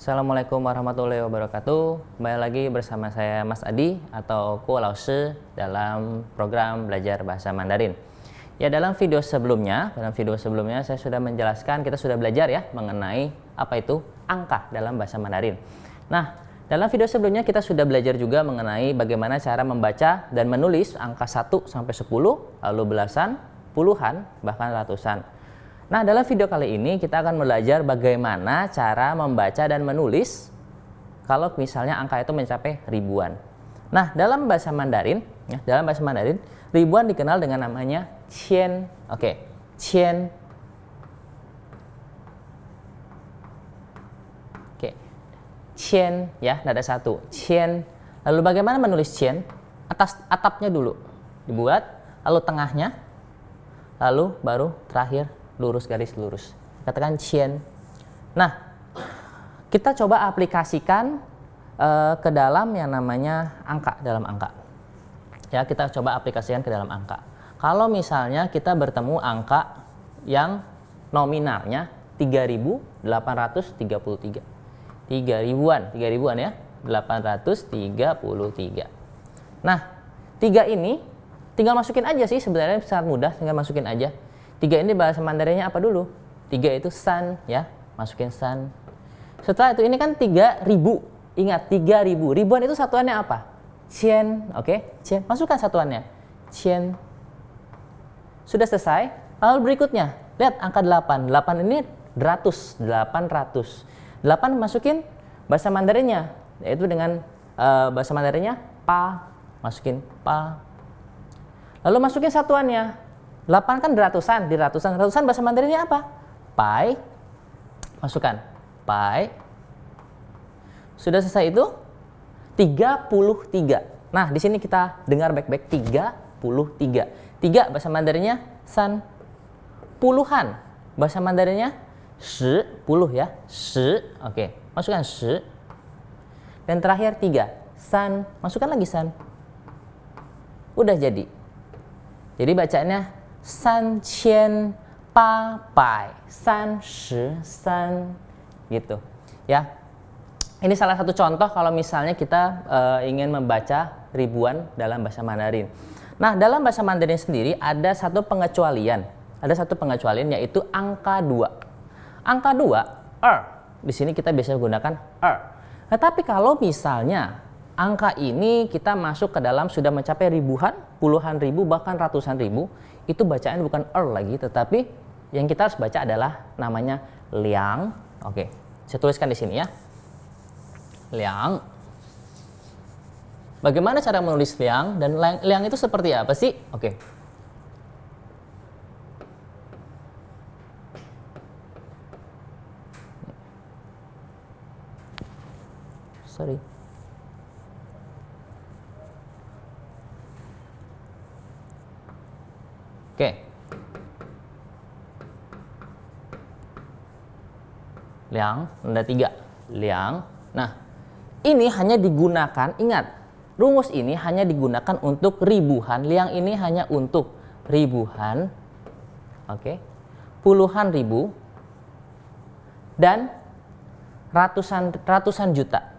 Assalamualaikum warahmatullahi wabarakatuh. Kembali lagi bersama saya Mas Adi atau Kuo Lao Shi dalam program belajar bahasa Mandarin. Ya, dalam video sebelumnya saya sudah menjelaskan, kita sudah belajar ya mengenai apa itu angka dalam bahasa Mandarin. Nah, dalam video sebelumnya kita sudah belajar juga mengenai bagaimana cara membaca dan menulis angka 1 sampai 10, lalu belasan, puluhan, bahkan ratusan. Nah, dalam video kali ini kita akan belajar bagaimana cara membaca dan menulis kalau misalnya angka itu mencapai ribuan. Nah, dalam bahasa Mandarin, ribuan dikenal dengan namanya qian. Oke, qian. Oke, qian ya, nada satu, qian. Lalu bagaimana menulis qian? Atapnya dulu dibuat, lalu tengahnya, lalu baru terakhir lurus, garis lurus. Katakan qian. Nah, kita coba aplikasikan ke dalam yang namanya angka, dalam angka. Ya, kita coba aplikasikan ke dalam angka. Kalau misalnya kita bertemu angka yang nominalnya 3.833. 3 ribuan ya, 833. Nah, 3 ini tinggal masukin aja sih, sebenarnya sangat mudah, tinggal masukin aja. 3 ini bahasa Mandarinnya apa dulu? 3 itu san ya, masukin san. Setelah itu ini kan 3.000. Ingat 3.000. Ribuan itu satuannya apa? Qian, oke? Qian. Masukkan satuannya. Qian. Sudah selesai. Lalu berikutnya, lihat angka 8. 8 ini ratus, 800. 8 masukin bahasa Mandarinnya, yaitu dengan bahasa Mandarinnya pa, masukin pa. Lalu masukin satuannya. 8 kan ratusan, di ratusan bahasa Mandarinnya apa? Pai. Masukkan pai. Sudah selesai itu 33. Nah, di sini kita dengar baik-baik 33. 3 bahasa Mandarinnya san. Puluhan bahasa Mandarinnya shi, puluh ya, shi. Oke, masukkan shi. Dan terakhir 3, san. Masukkan lagi san. Udah jadi. Jadi bacanya 3833 gitu ya. Ini salah satu contoh kalau misalnya kita ingin membaca ribuan dalam bahasa Mandarin. Nah, dalam bahasa Mandarin sendiri ada satu pengecualian. Yaitu angka 2. Angka 2, di sini kita biasanya gunakan Tetapi kalau misalnya angka ini kita masuk ke dalam sudah mencapai ribuan, puluhan ribu, bahkan ratusan ribu, itu bacaan bukan lagi, tetapi yang kita harus baca adalah namanya liang. Oke, saya tuliskan di sini ya. Liang. Bagaimana cara menulis liang dan liang itu seperti apa sih? Oke. Sorry. Oke. Liang, nada 3. Liang. Nah, ini hanya digunakan, ingat, rumus ini hanya digunakan untuk ribuan. Liang ini hanya untuk ribuan. Oke. Puluhan ribu dan ratusan juta.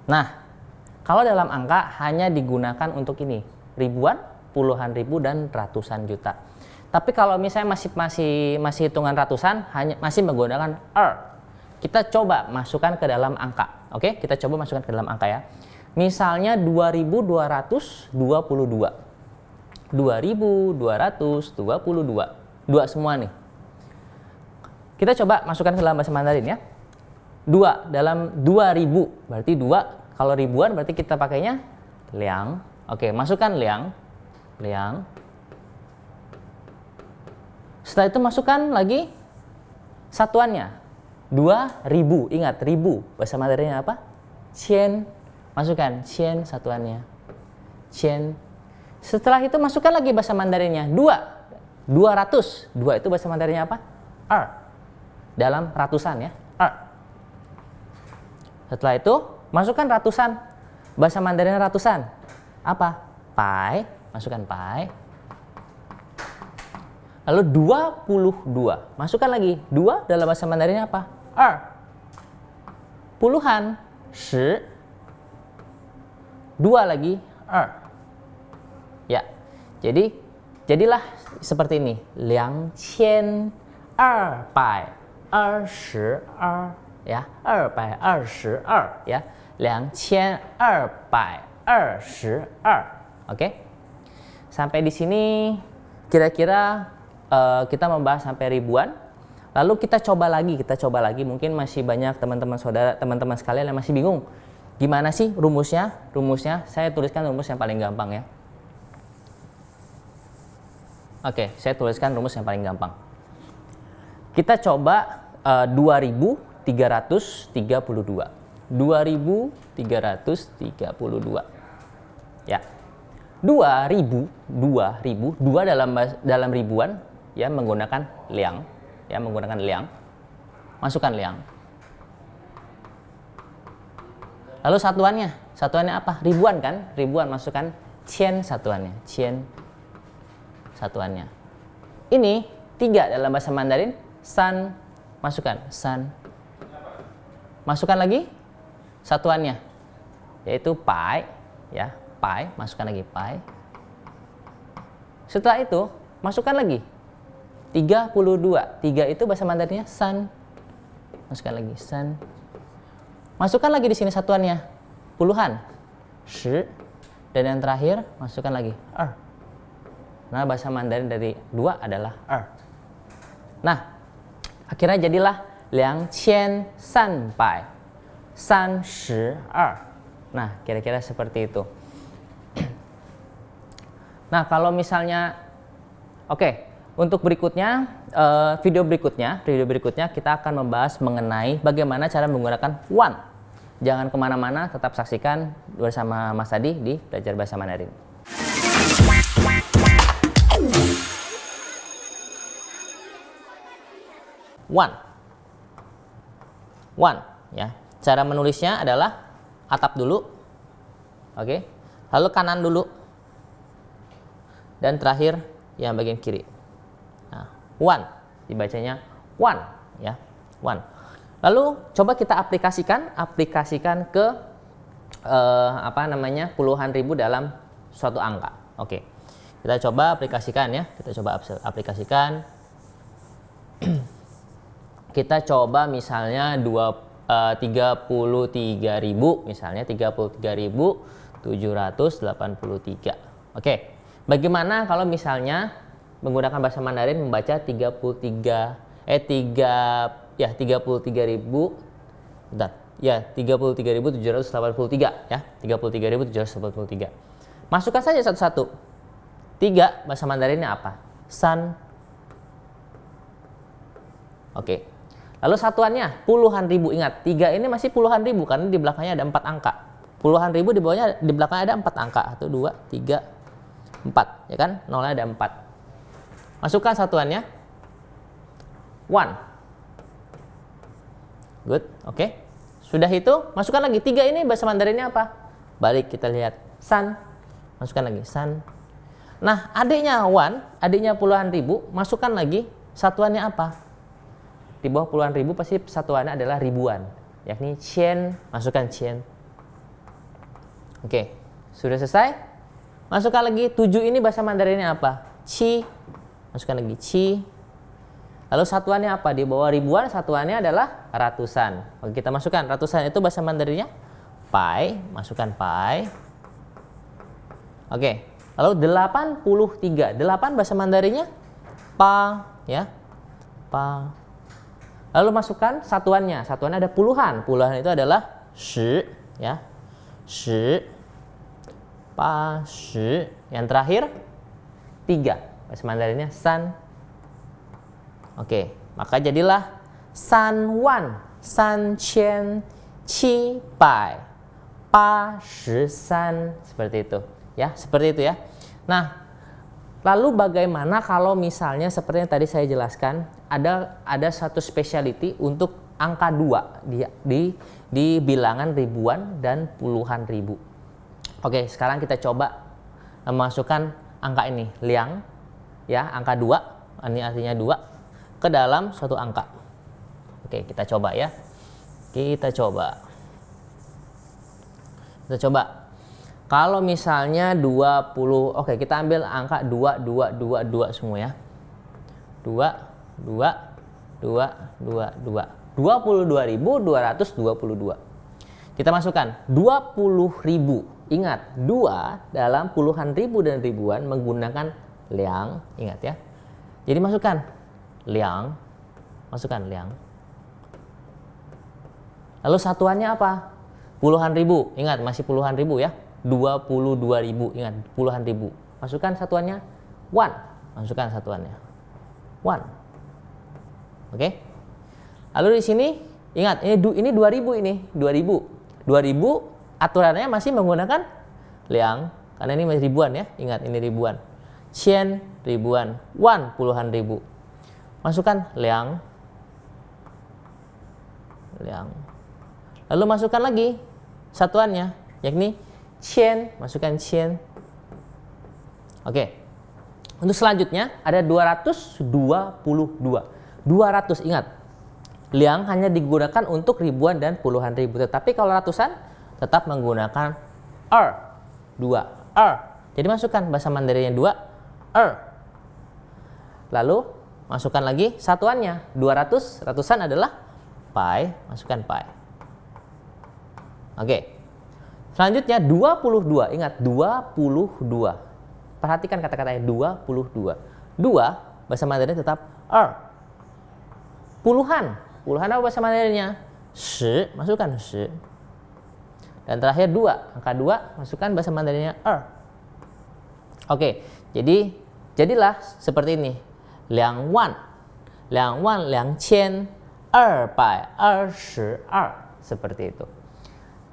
Nah, kalau dalam angka hanya digunakan untuk ini, ribuan, puluhan ribu dan ratusan juta. Tapi kalau misalnya masih hitungan ratusan, hanya masih menggunakan kita coba masukkan ke dalam angka. Oke, kita coba masukkan ke dalam angka ya. Misalnya 2222. 2222. 2 semua nih. Kita coba masukkan ke dalam bahasa Mandarin ya. 2 dalam 2000 berarti 2. Kalau ribuan berarti kita pakainya liang. Oke, masukkan liang. Liang. Setelah itu masukkan lagi satuannya. 2000. Ingat, ribu. Bahasa Mandarinnya apa? Qian. Masukkan qian satuannya. Qian. Setelah itu masukkan lagi bahasa Mandarinnya. 2. 200. 2 itu bahasa Mandarinnya apa? Dalam ratusan ya. Setelah itu masukkan ratusan. Bahasa Mandarinnya ratusan. Apa? Pai. Masukkan pai. Lalu 22. Masukkan lagi. 2 dalam bahasa Mandarinnya apa? puluhan, 10, 2 lagi, 2. Ya, jadilah seperti ini, 2222 ya, 222 ya, 2222. Oke. Sampai di sini kira-kira kita membahas sampai ribuan. Lalu kita coba lagi, mungkin masih banyak teman-teman sekalian yang masih bingung. Gimana sih rumusnya? Rumusnya saya tuliskan rumus yang paling gampang ya. Oke, saya tuliskan rumus yang paling gampang. Kita coba 2332. 2332. Ya. 2000 dalam ribuan ya menggunakan liang. Ya, menggunakan liang. Masukkan liang. Lalu satuannya apa? Ribuan kan? Ribuan, masukkan qian satuannya. Qian satuannya. Ini 3 dalam bahasa Mandarin, san, masukkan san. Masukkan lagi satuannya, yaitu pai, ya, pai, masukkan lagi pai. Setelah itu, masukkan lagi 32. 3 itu bahasa Mandarinnya san. Masukkan lagi san. Masukkan lagi di sini satuannya, puluhan, 10, dan yang terakhir masukkan lagi Nah, bahasa Mandarin dari 2 adalah Nah, akhirnya jadilah 2332. Nah, kira-kira seperti itu. Nah, kalau misalnya untuk berikutnya, video berikutnya kita akan membahas mengenai bagaimana cara menggunakan wan. Jangan kemana-mana, tetap saksikan bersama Mas Adi di Belajar Bahasa Mandarin. Wan, ya. Cara menulisnya adalah atap dulu, oke. Lalu kanan dulu, dan terakhir yang bagian kiri. Nah, wan dibacanya wan, ya, wan. Lalu coba kita aplikasikan ke puluhan ribu dalam suatu angka. Oke. Kita coba aplikasikan ya. Kita coba misalnya 33.000, misalnya 33.783. Oke. Bagaimana kalau misalnya menggunakan bahasa Mandarin membaca 33.783 ya, 33.783. Masukkan saja satu-satu. 3 bahasa Mandarinnya apa? San. Oke. Lalu satuannya puluhan ribu. Ingat, 3 ini masih puluhan ribu karena di belakangnya ada 4 angka. Puluhan ribu di bawahnya, di belakangnya ada 4 angka. 1, 2, 3, 4, ya kan? Nolnya ada 4. Masukkan satuannya. 1. Good, oke. Sudah itu, masukkan lagi. 3 ini bahasa Mandarinnya apa? Balik kita lihat. San. Masukkan lagi. San. Nah, adiknya 1, adiknya puluhan ribu, masukkan lagi. Satuannya apa? Di bawah puluhan ribu pasti satuannya adalah ribuan, yakni qian. Masukkan qian. Oke, sudah selesai. Masukkan lagi 7 ini bahasa Mandarinnya apa? Qi. Masukkan lagi qi. Lalu satuannya apa? Di bawah ribuan satuannya adalah ratusan. Oke, kita masukkan ratusan itu bahasa Mandarinnya pai. Masukkan pai. Oke. Lalu 83. 8 bahasa Mandarinnya pa, ya. Pa. Lalu masukkan satuannya. Satuannya ada puluhan. Puluhan itu adalah shi, ya. Shi, pa, shi. Yang terakhir 3. Bahasa Mandarinnya san. Oke, maka jadilah 31,783. Seperti itu, ya. Seperti itu ya. Nah, lalu bagaimana kalau misalnya seperti yang tadi saya jelaskan, ada satu specialty untuk angka 2 di bilangan ribuan dan puluhan ribu. Oke, sekarang kita coba memasukkan angka ini, liang, ya, angka 2, ini artinya 2, ke dalam suatu angka. Oke, kita coba ya. Kita coba. Kalau misalnya 20, oke kita ambil angka 2, 2, 2, 2 semua ya. 2, 2, 2, 2, 2. 22.222. Kita masukkan 20.000. Ingat, 2 dalam puluhan ribu dan ribuan menggunakan liang. Ingat ya. Jadi masukkan liang. Masukkan liang. Lalu satuannya apa? Puluhan ribu. Ingat, masih puluhan ribu ya. 22.000. Ingat, puluhan ribu. Masukkan satuannya 1. Masukkan satuannya 1. Oke. Lalu di sini ingat, ini 2000 ini. 2000 aturannya masih menggunakan liang karena ini masih ribuan ya. Ingat, ini ribuan. Qian ribuan, 1 puluhan ribu. Masukkan liang. Liang. Lalu masukkan lagi satuannya, yakni qian, masukkan qian. Oke. Untuk selanjutnya ada 222. 200, ingat. Liang hanya digunakan untuk ribuan dan puluhan ribu. Tetapi kalau ratusan tetap menggunakan 2. Jadi masukkan bahasa Mandarinnya 2. Lalu masukkan lagi satuannya. 200, ratusan adalah pai. Masukkan pai. Oke. Selanjutnya 22. Ingat, 22. Perhatikan kata-katanya 22. 2 bahasa Mandarin tetap puluhan. Puluhan apa bahasa Mandarinnya? Shi, masukkan shi. Dan terakhir 2, angka 2 masukkan bahasa Mandarinnya Oke, jadilah seperti ini. 2万, 2,222, seperti itu.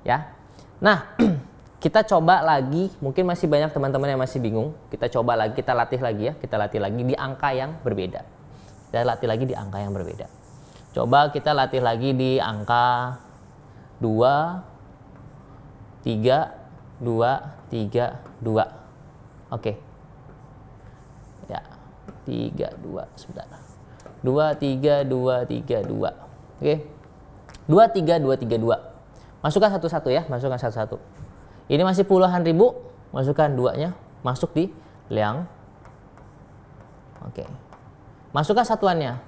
Ya. Nah, kita coba lagi, mungkin masih banyak teman-teman yang masih bingung. Kita coba lagi, kita latih lagi ya. Kita latih lagi di angka yang berbeda. Kita latih lagi di angka yang berbeda. Coba kita latih lagi di angka 2, 3, 2, 3, 2. Oke. Ya, 3, 2, sebentar. 2, 3, 2, 3, 2. Oke. 2, 3, 2, 3, 2. Masukkan satu-satu ya, masukkan satu-satu. Ini masih puluhan ribu, masukkan 2-nya, masuk di liang. Oke. Masukkan satuannya.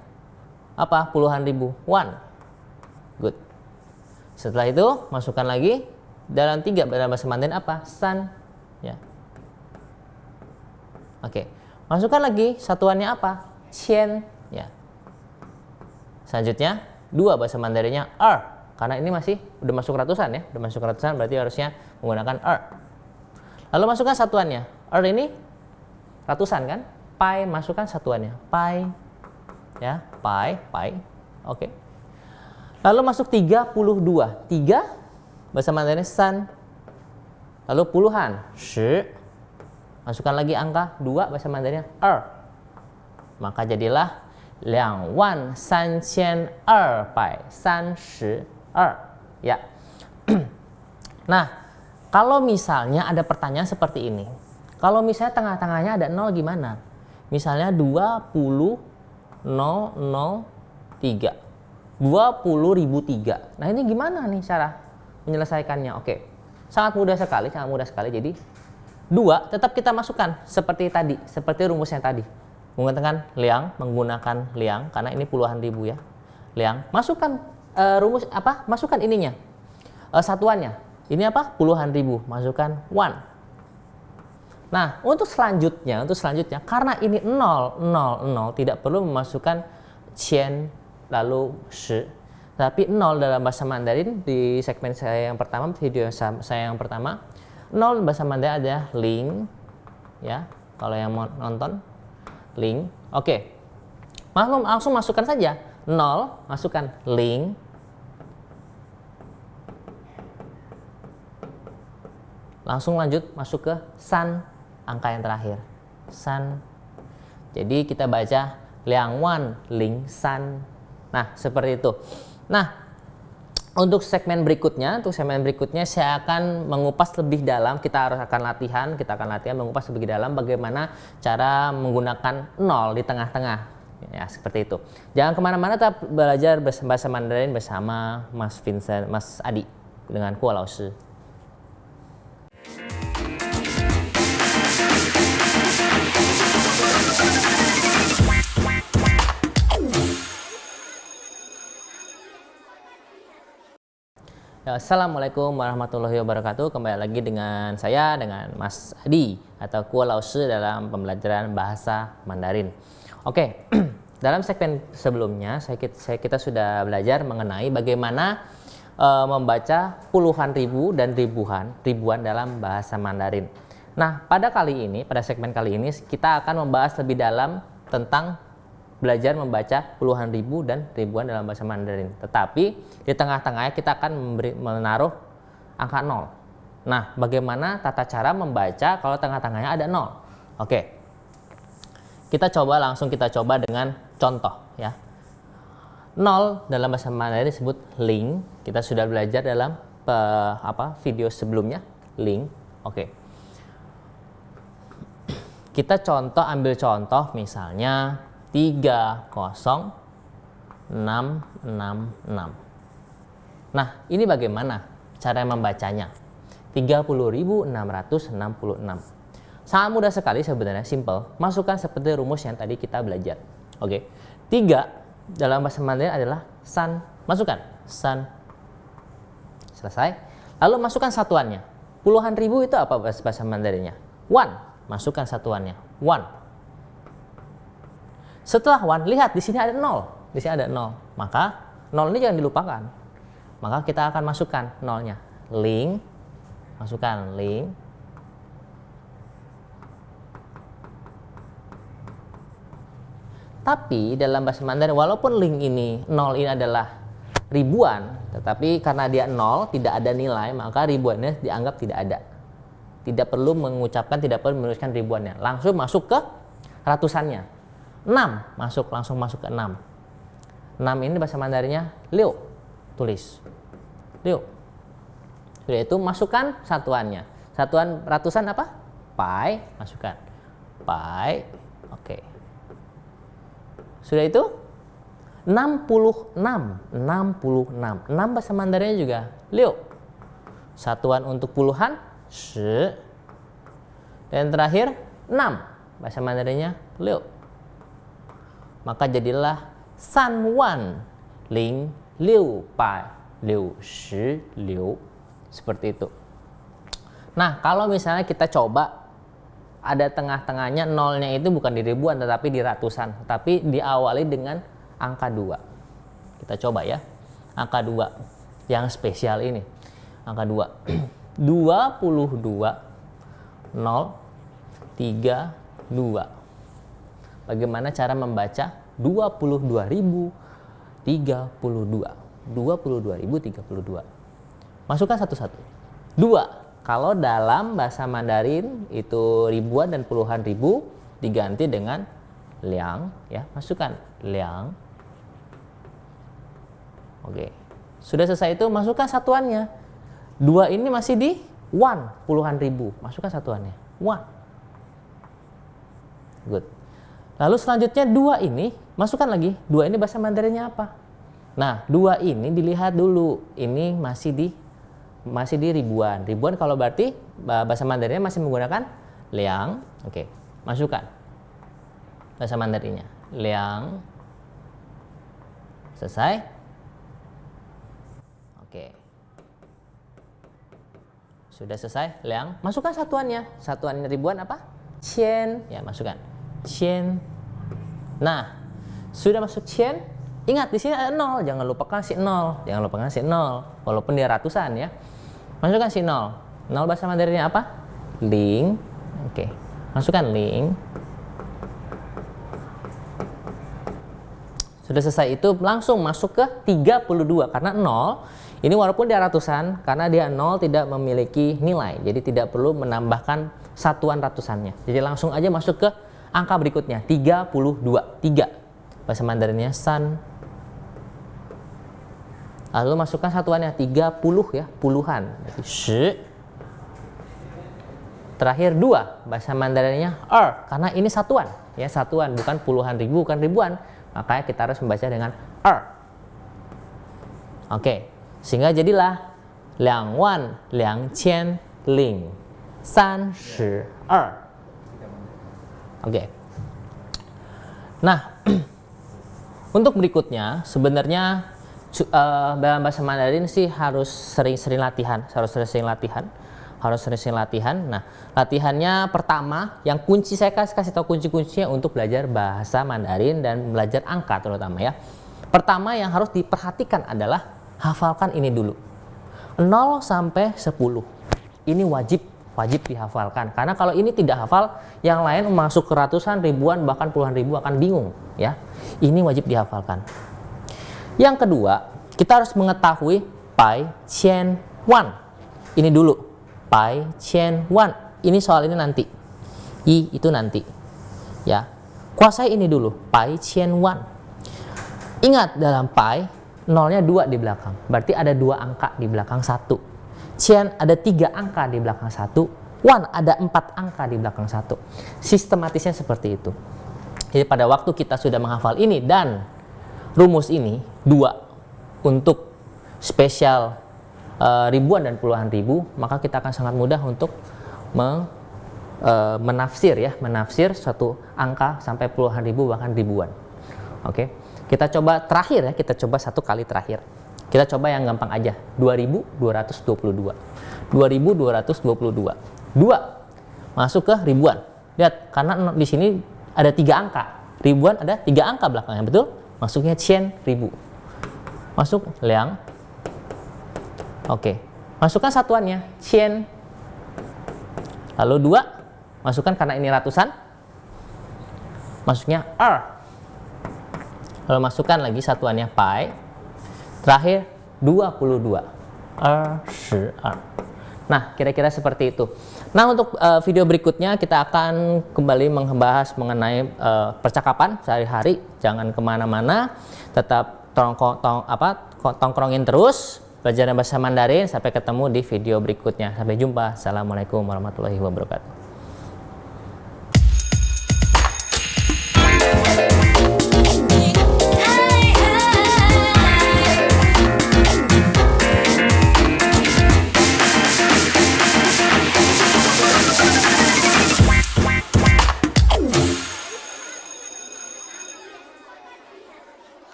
Apa? Puluhan ribu. 1. Good. Setelah itu, masukkan lagi dalam 3 dalam bahasa Mandarin apa? San. Ya. Oke. Masukkan lagi satuannya apa? Qian. Ya. Selanjutnya, 2 bahasa Mandarinnya karena ini masih udah masuk ratusan ya. Udah masuk ratusan berarti harusnya menggunakan Lalu masukkan satuannya. Ini ratusan kan? Pai, masukkan satuannya. Pai. Ya, pai. Oke. Lalu masuk 32. 3 bahasa Mandarin san. Lalu puluhan. Shi. Masukkan lagi angka 2 bahasa Mandarinnya Maka jadilah 23,232. Ya. Nah, kalau misalnya ada pertanyaan seperti ini. Kalau misalnya tengah-tengahnya ada 0 gimana? Misalnya 20.003. 20.003. Nah, ini gimana nih cara menyelesaikannya? Oke. Sangat mudah sekali. Jadi 2 tetap kita masukkan seperti tadi, seperti rumusnya tadi. Menggunakan liang karena ini puluhan ribu ya. Liang. Masukkan rumus apa? Masukkan ininya. Satuannya. Ini apa? Puluhan ribu. Masukkan 1. Nah, untuk selanjutnya karena ini 0, 0, 0 tidak perlu memasukkan qian lalu shi. Tapi 0 dalam bahasa Mandarin di segmen saya yang pertama, video saya yang pertama, 0 bahasa Mandarin ada ling. Ya, kalau yang mau nonton ling. Oke. Langsung masukkan saja. 0, masukkan ling. Langsung lanjut masuk ke san, angka yang terakhir. San. Jadi kita baca 2,003. Nah, seperti itu. Nah, untuk segmen berikutnya saya akan mengupas lebih dalam. Kita akan latihan mengupas lebih dalam bagaimana cara menggunakan 0 di tengah-tengah. Ya, seperti itu. Jangan kemana-mana, tetap belajar bahasa Mandarin bersama Mas Vincent, Mas Adi dengan Kuo Lao Shi. Assalamualaikum warahmatullahi wabarakatuh. Kembali lagi dengan saya, dengan Mas Adi atau Kuo Lao Shi dalam pembelajaran bahasa Mandarin. Oke, dalam segmen sebelumnya kita sudah belajar mengenai bagaimana membaca puluhan ribu dan ribuan dalam bahasa Mandarin. Nah, pada segmen kali ini kita akan membahas lebih dalam tentang belajar membaca puluhan ribu dan ribuan dalam bahasa Mandarin. Tetapi di tengah-tengahnya kita akan menaruh angka 0. Nah, bagaimana tata cara membaca kalau tengah-tengahnya ada 0? Oke. Kita coba dengan contoh ya. 0 dalam bahasa Mandarin disebut ling. Kita sudah belajar dalam video sebelumnya, ling. Oke. Kita ambil contoh misalnya 30666. Nah, ini bagaimana cara membacanya? 30.666. Sangat mudah sekali sebenarnya, simple. Masukkan seperti rumus yang tadi kita belajar. Oke. 3 dalam bahasa Mandarin adalah san. Masukkan san. Selesai. Lalu masukkan satuannya. Puluhan ribu itu apa bahasa Mandarinnya? Wan. Masukkan satuannya. Wan. Setelah 1, lihat di sini ada 0. Di sini ada 0. Maka 0 ini jangan dilupakan. Maka kita akan masukkan 0-nya. Ling. Masukkan ling. Tapi dalam bahasa Mandarin walaupun ling ini 0 ini adalah ribuan, tetapi karena dia 0 tidak ada nilai, maka ribuannya dianggap tidak ada. Tidak perlu menuliskan ribuannya. Langsung masuk ke ratusannya. 6 langsung masuk ke 6. 6 ini bahasa Mandarinnya liu. Tulis liu. Sudah itu masukkan satuannya. Satuan ratusan apa? Pai. Masukkan pai. Oke. Sudah itu 66. 66 bahasa Mandarinnya juga liu. Satuan untuk puluhan shi. Dan terakhir 6 bahasa Mandarinnya liu. Maka jadilah 30,666,666. Seperti itu. Nah, kalau misalnya kita coba ada tengah-tengahnya, nolnya itu bukan di ribuan tetapi di ratusan, tapi diawali dengan angka 2. Kita coba ya. Angka 2 yang spesial ini. Angka 2. 22,032. Bagaimana cara membaca 22.032? 22.032. Masukkan satu-satu. 2. Kalau dalam bahasa Mandarin itu ribuan dan puluhan ribu diganti dengan liang, ya. Masukkan liang. Oke. Sudah selesai itu masukkan satuannya. 2 ini masih di wan, puluhan ribu. Masukkan satuannya. Wan. Good. Lalu selanjutnya 2 ini, masukkan lagi. 2 ini bahasa Mandarinnya apa? Nah, 2 ini dilihat dulu. Ini masih di ribuan. Ribuan kalau berarti bahasa Mandarinnya masih menggunakan liang. Oke, masukkan. Bahasa Mandarinnya. Liang. Selesai. Oke. Sudah selesai, liang. Masukkan satuannya. Satuan ribuan apa? Qian. Ya, masukkan. Qian. Nah, sudah masuk qian, ingat di sini ada 0, jangan lupakan si 0. Jangan lupakan si 0 walaupun dia ratusan ya. Masukkan si 0. 0 bahasa Mandarinnya apa? Ling. Oke. Masukkan ling. Sudah selesai itu langsung masuk ke 32 karena 0 ini walaupun dia ratusan karena dia 0 tidak memiliki nilai. Jadi tidak perlu menambahkan satuan ratusannya. Jadi langsung aja masuk ke angka berikutnya 32. 3 bahasa Mandarinnya san. Lalu masukkan satuannya 30 ya, puluhan. Berarti shi. Terakhir 2 bahasa Mandarinnya karena ini satuan. ya, satuan, bukan puluhan ribu, bukan ribuan. Makanya kita harus membaca dengan er. Oke, sehingga jadilah 22,232. Oke. Nah, untuk berikutnya sebenarnya dalam bahasa Mandarin sih harus sering-sering latihan, Nah, latihannya pertama, yang kunci saya kasih tahu kunci-kuncinya untuk belajar bahasa Mandarin dan belajar angka terutama ya. Pertama yang harus diperhatikan adalah hafalkan ini dulu. 0 sampai 10. Ini wajib dihafalkan. Karena kalau ini tidak hafal, yang lain masuk ke ratusan, ribuan, bahkan puluhan ribu akan bingung ya. Ini wajib dihafalkan. Yang kedua, kita harus mengetahui pai, qian, wan. Ini dulu. Pai, qian, wan. Ini soal ini nanti. I itu nanti. Ya. Kuasai ini dulu. Pai, qian, wan. Ingat dalam pai, nolnya 2 di belakang. Berarti ada 2 angka di belakang 1. Qian ada 3 angka di belakang 1. Wan ada 4 angka di belakang 1. Sistematisnya seperti itu. Jadi pada waktu kita sudah menghafal ini dan rumus ini 2 untuk spesial ribuan dan puluhan ribu, maka kita akan sangat mudah untuk menafsir suatu angka sampai puluhan ribu bahkan ribuan. Oke, kita coba terakhir ya, kita coba satu kali terakhir. Kita coba yang gampang aja, 2222. 2222. 2 masuk ke ribuan. Lihat, karena di sini ada 3 angka. Ribuan ada 3 angka belakangnya, betul? Masuknya qian, ribu. Masuk liang. Oke, masukkan satuannya qian. Lalu 2, masukkan karena ini ratusan. Masuknya er. Lalu masukkan lagi satuannya pai. Terakhir 22. Nah, kira-kira seperti itu. Nah, untuk video berikutnya kita akan kembali membahas mengenai percakapan sehari-hari. Jangan kemana-mana, tetap tongkrongin terus belajar bahasa Mandarin. Sampai ketemu di video berikutnya. Sampai jumpa. Assalamualaikum warahmatullahi wabarakatuh.